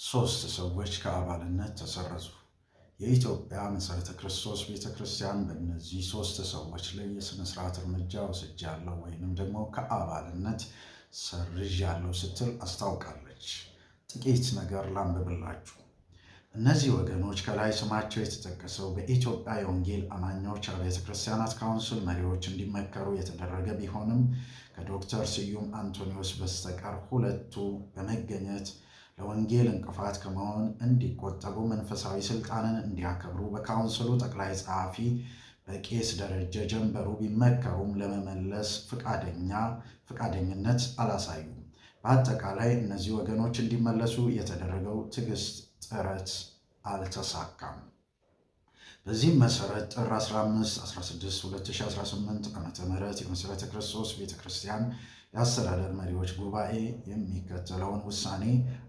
ሶስት ሰዎች ከአባልነት ተሰረዙ። የኢትዮጵያ መሠረተ ክርስቶስ ቤተክርስቲያን በእነዚህ ሶስት ሰዎች ላይ የሥነ ሥርዓት እርምጃ ወስጃለሁ ወይንም ደግሞ ከአባልነት ሰርዣለሁ ስትል አስታውቃለች። ጥቂት ነገር ላንብብላችሁ። እነዚህ ወገኖች ከላይ ስማቸው የተጠቀሰው በኢትዮጵያ የወንጌል አማኞች አብያተ ክርስቲያናት ካውንስል መሪዎች እንዲመከሩ የተደረገ ቢሆንም ከዶክተር ስዩም አንቶኒዎስ በስተቀር ሁለቱ በመገኘት ለወንጌል እንቅፋት ከመሆን እንዲቆጠቡ መንፈሳዊ ስልጣንን እንዲያከብሩ በካውንስሉ ጠቅላይ ጸሐፊ በቄስ ደረጀ ጀንበሩ ቢመከሩም ለመመለስ ፈቃደኝነት አላሳዩም። በአጠቃላይ እነዚህ ወገኖች እንዲመለሱ የተደረገው ጥረት አልተሳካም። በዚህም መሰረት ጥር 15 16 2018 ዓ.ም የመሠረተ ክርስቶስ ቤተክርስቲያን የአስተዳደር መሪዎች ጉባኤ የሚከተለውን ውሳኔ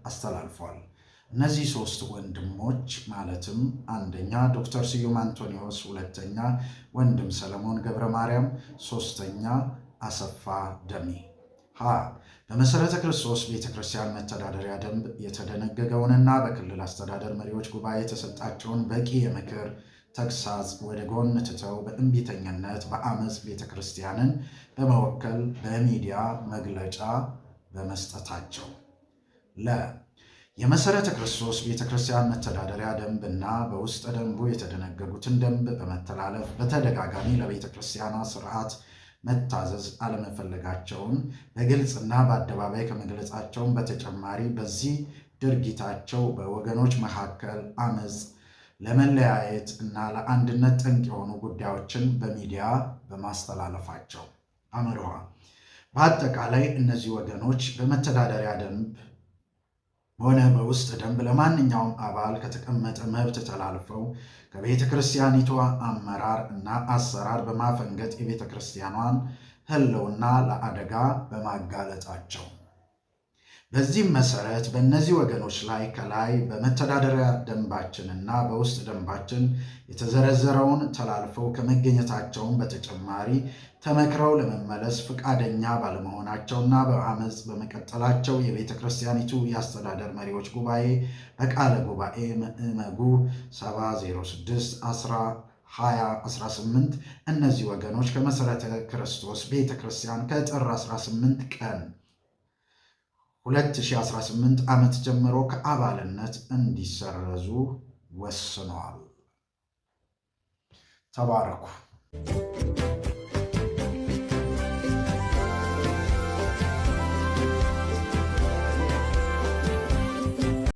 አስተላልፏል። እነዚህ ሶስት ወንድሞች ማለትም አንደኛ ዶክተር ስዩም አንቶኒዎስ፣ ሁለተኛ ወንድም ሰለሞን ገብረ ማርያም፣ ሶስተኛ አሰፋ ደሜ በመሠረተ ክርስቶስ ቤተክርስቲያን መተዳደሪያ ደንብ የተደነገገውንና በክልል አስተዳደር መሪዎች ጉባኤ የተሰጣቸውን በቂ የምክር ተግሳጽ ወደ ጎን ትተው በእንቢተኝነት በአመፅ ቤተክርስቲያንን በመወከል በሚዲያ መግለጫ በመስጠታቸው የመሠረተ ክርስቶስ ቤተክርስቲያን መተዳደሪያ ደንብና በውስጥ ደንቡ የተደነገጉትን ደንብ በመተላለፍ በተደጋጋሚ ለቤተክርስቲያኗ ስርዓት መታዘዝ አለመፈለጋቸውን በግልጽና በአደባባይ ከመግለጻቸውን በተጨማሪ በዚህ ድርጊታቸው በወገኖች መካከል አመፅ፣ ለመለያየት እና ለአንድነት ጠንቅ የሆኑ ጉዳዮችን በሚዲያ በማስተላለፋቸው በአጠቃላይ እነዚህ ወገኖች በመተዳደሪያ ደንብ ሆነ በውስጥ ደንብ ለማንኛውም አባል ከተቀመጠ መብት ተላልፈው ከቤተ ክርስቲያኒቷ አመራር እና አሰራር በማፈንገጥ የቤተ ክርስቲያኗን ሕልውና ለአደጋ በማጋለጣቸው በዚህም መሰረት በእነዚህ ወገኖች ላይ ከላይ በመተዳደሪያ ደንባችንና በውስጥ ደንባችን የተዘረዘረውን ተላልፈው ከመገኘታቸውን በተጨማሪ ተመክረው ለመመለስ ፈቃደኛ ባለመሆናቸውና በአመፅ በመቀጠላቸው የቤተ ክርስቲያኒቱ የአስተዳደር መሪዎች ጉባኤ በቃለ ጉባኤ ምዕመጉ 706/2018 እነዚህ ወገኖች ከመሠረተ ክርስቶስ ቤተ ክርስቲያን ከጥር 18 ቀን 2018 ዓመት ጀምሮ ከአባልነት እንዲሰረዙ ወስነዋል። ተባረኩ።